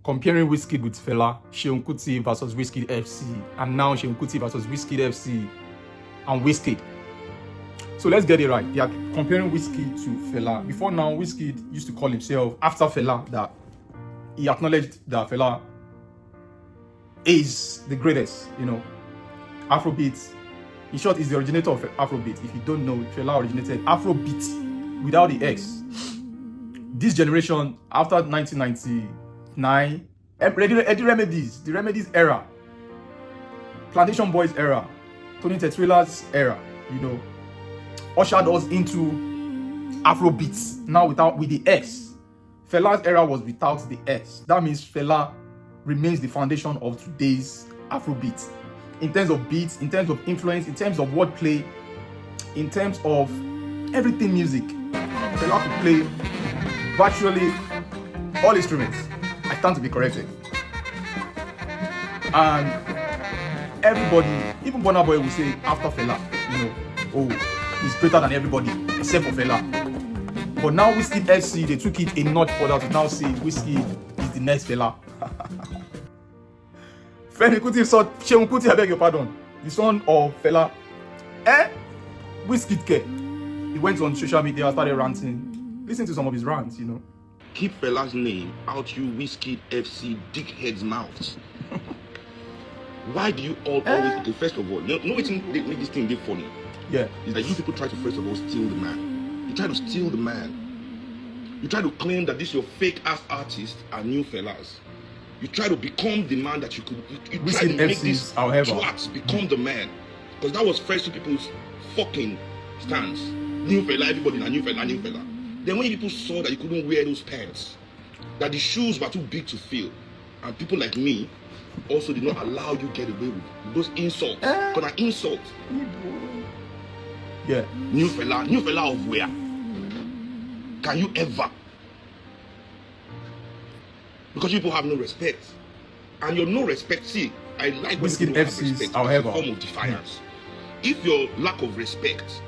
comparing Wizkid with Fela, Seun Kuti versus Wizkid FC, and now Seun Kuti versus Wizkid FC and Wizkid. So let's get it right. They are comparing Wizkid to Fela. Before now, Wizkid used to call himself, after Fela, that he acknowledged that Fela is the greatest, Afrobeats. In short, is the originator of Afrobeats. If you don't know, Fela originated Afrobeats without the X. This generation, after 1999, the Remedies era, Plantation Boys era, Tony Tetrila's era, ushered us into Afrobeats. Now with the X. Fela's era was without the S. That means Fela remains the foundation of today's Afrobeats. In terms of beats, in terms of influence, in terms of wordplay, in terms of everything music, Fela could play virtually all instruments. I stand to be corrected. And everybody, even Burna Boy will say after Fela, he's greater than everybody except for Fela. But now Wizkid FC, they took it a notch further to now say Wizkid is the next Fela. Seun Kuti, I beg your pardon, the son of Fela. Wizkid care. He went on social media, started ranting. Listen to some of his rants, Keep Fela's name out you Wizkid FC dickheads' mouths. Why do you always, okay, first of all, no what make this thing funny? Yeah. Is that you people try to first of all steal the man. You try to steal the man. You try to claim that this your fake ass artists are new Felas. You try to become the man that you could. You try to make these twats become the man. Because that was first people's fucking stance. New Fela, everybody, new Fela, new Fela. Then when people saw that you couldn't wear those pants, that the shoes were too big to fill, and people like me also did not allow you get away with those insults. Because an insult. Yeah. New Fela of where? Can you ever? Because people have no respect. And your no respect, see, I like when people have respect. However, a form of defiance. If your lack of respect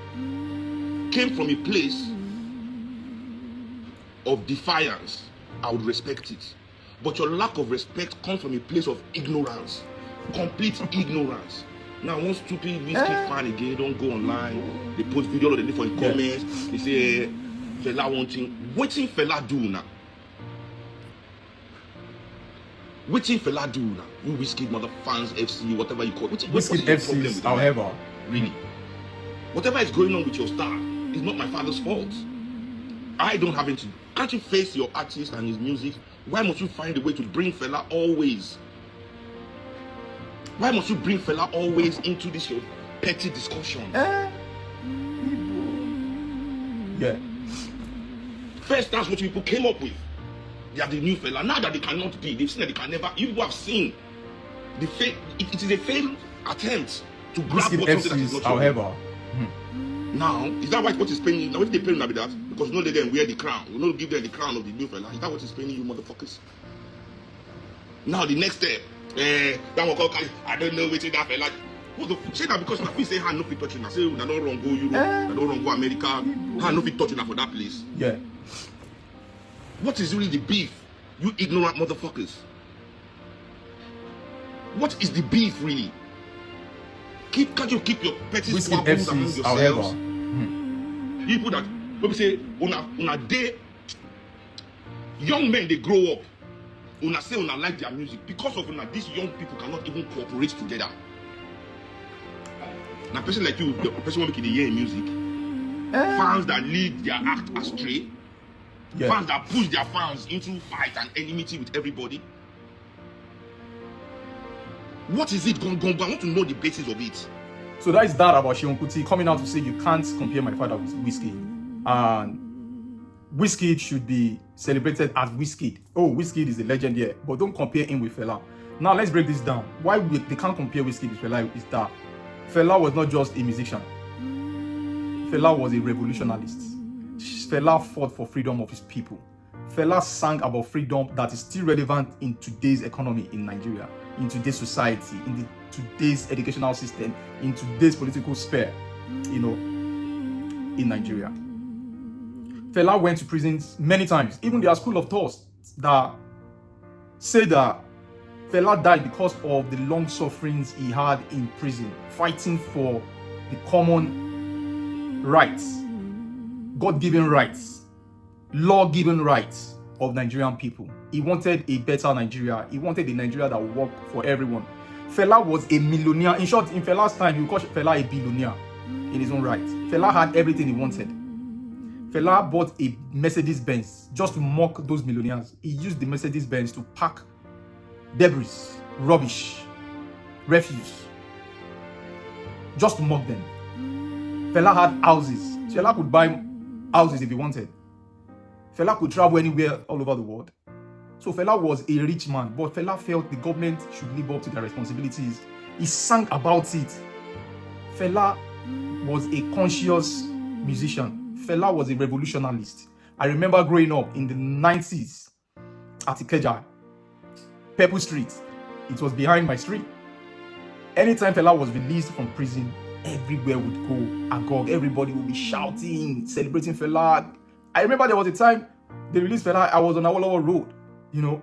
came from a place of defiance, I would respect it. But your lack of respect comes from a place of ignorance. Complete ignorance. Now, one stupid Wizkid fan again, don't go online. They post video all of the different comments. They say, Fela wanting. Waiting Fela do now. Waiting Fela do now. You Wizkid, mother fans, FC, whatever you call it. Wizkid FC, however. Really. Whatever is going on with your star is not my father's fault. I don't have anything. Can't you face your artist and his music? Why must you find a way to bring Fela always? Why must you bring Fela always into this your petty discussion? Yeah. First, that's what people came up with. They are the new Fela. Now that they cannot be, they've seen that they can never. You have seen the fail. It is a failed attempt to grab something that is not however. Now, is that what is paying? Now, what they paying now with that? Because no, let them wear the crown. We don't give them the crown of the new Fela. Is that what is paying you, motherfuckers? Now, the next step. That one called, I don't know which is that Fela. Say that because if we say hand no fit touching, I say we don't wrong go Europe, I don't wrong go America, hand no fit touching for that place. Yeah. What is really the beef? You ignorant motherfuckers. What is the beef really? Can't you keep your petty squabbles among yourselves? However. People that when we say on a day, young men they grow up. Una say una like their music because of una these young people cannot even cooperate together. Now, a person like you, the person who make it hear music, fans that lead their act astray, fans that push their fans into fight and enmity with everybody. What is it going on? I want to know the basis of it. So that is that about Seun Kuti coming out to say you can't compare my father with Wizkid. And Wizkid should be celebrated as Wizkid. Oh, Wizkid is a legend here, but don't compare him with Fela. Now let's break this down. Why they can't compare Wizkid with Fela is that Fela was not just a musician. Fela was a revolutionist. Fela fought for freedom of his people. Fela sang about freedom that is still relevant in today's economy in Nigeria, in today's society, in today's educational system, in today's political sphere, in Nigeria. Fela went to prisons many times. Even their school of thought that say that Fela died because of the long sufferings he had in prison, fighting for the common rights, God-given rights, law-given rights of Nigerian people. He wanted a better Nigeria. He wanted a Nigeria that would work for everyone. Fela was a millionaire. In short, in Fela's time, you call Fela a billionaire in his own right. Fela had everything he wanted. Fela bought a Mercedes Benz just to mock those millionaires. He used the Mercedes Benz to pack debris, rubbish, refuse, just to mock them. Fela had houses. Fela could buy houses if he wanted. Fela could travel anywhere all over the world. So Fela was a rich man, but Fela felt the government should live up to their responsibilities. He sang about it. Fela was a conscious musician. Fela was a revolutionist. I remember growing up in the 90s at Ikeja, Purple Street. It was behind my street. Anytime Fela was released from prison, everywhere would go agog. Everybody would be shouting, celebrating Fela. I remember there was a time they released Fela. I was on Awolowo Road, you know,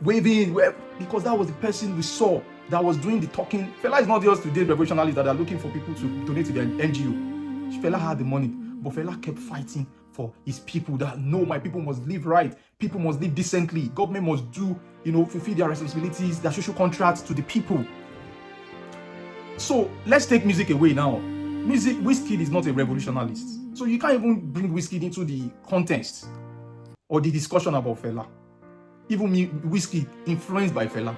waving, because that was the person we saw that was doing the talking. Fela is not just today's revolutionaries that are looking for people to donate to their NGO. Fela had the money, but Fela kept fighting for his people, that no, my people must live right. People must live decently. Government must do, fulfill their responsibilities, their social contracts to the people. So let's take music away now. Wizkid is not a revolutionist. So you can't even bring Wizkid into the context or the discussion about Fela. Even Wizkid influenced by Fela.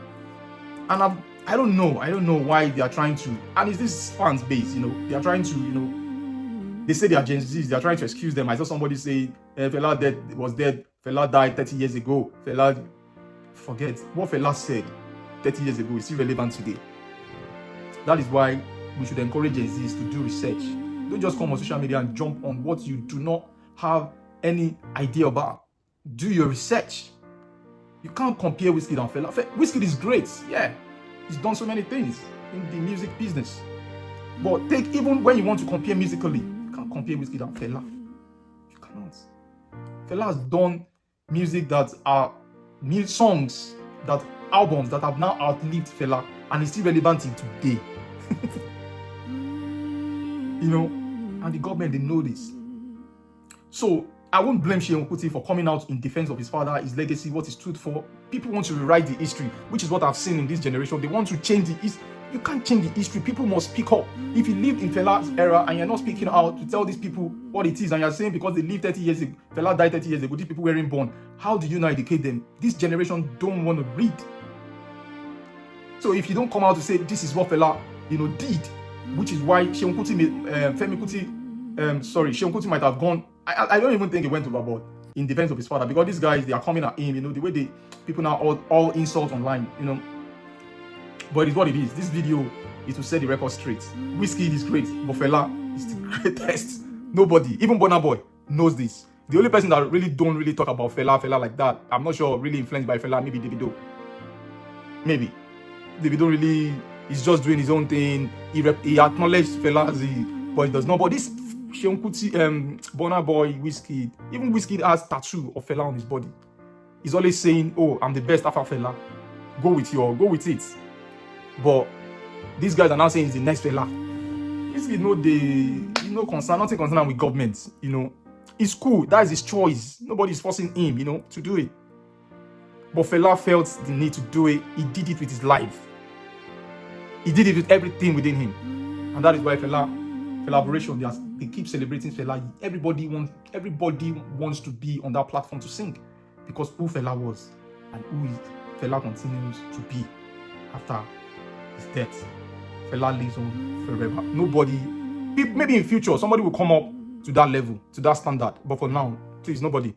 And I don't know why they are trying to, and it's this fans base, they are trying to, they say they are Gen Zs, they are trying to excuse them. I saw somebody say, Fela was dead, Fela died 30 years ago. Forget what Fela said 30 years ago is still relevant today. That is why we should encourage Gen Zs to do research. Don't just come on social media and jump on what you do not have any idea about. Do your research. You can't compare Wizkid and Fela. Wizkid is great, yeah. He's done so many things in the music business. But even when you want to compare musically, you can't compare Wizkid and Fela. You cannot. Fela has done music that are songs, that albums that have now outlived Fela and is still relevant in today. And the government, they know this. So I won't blame Seun Kuti for coming out in defense of his father, his legacy, what he stood for. People want to rewrite the history, which is what I've seen in this generation. They want to change the history. You can't change the history. People must speak up. If you lived in Fela's era and you're not speaking out to tell these people what it is, and you're saying because they lived 30 years ago, Fela died 30 years ago, these people weren't born, how do you now educate them? This generation don't want to read. So if you don't come out to say this is what Fela, did, which is why Seun Kuti might have gone. I don't even think he went overboard in defense of his father, because these guys, they are coming at him, the way people now all insult online, But it's what it is. This video is to set the record straight. Wizkid is great, but Fela is the greatest. Nobody, even Burna Boy, knows this. The only person that really don't really talk about Fela like that, I'm not sure, really influenced by Fela, maybe Davido. Maybe. Davido really is just doing his own thing. He acknowledged Fela as but he does not. But this Seun Kuti, Burna Boy, Wizkid, even Wizkid has tattoo of Fela on his body. He's always saying, "Oh, I'm the best after Fela. Go with it." But these guys are now saying he's the next Fela. Wizkid nothing concerned with government. It's cool. That is his choice. Nobody's forcing him, to do it. But Fela felt the need to do it. He did it with his life. He did it with everything within him. And that is why collaboration, they keep celebrating Fela. Everybody wants to be on that platform to sing, because who Fela was and who Fela continues to be after his death. Fela lives on forever. Nobody, maybe in future, somebody will come up to that level, to that standard. But for now, please, nobody.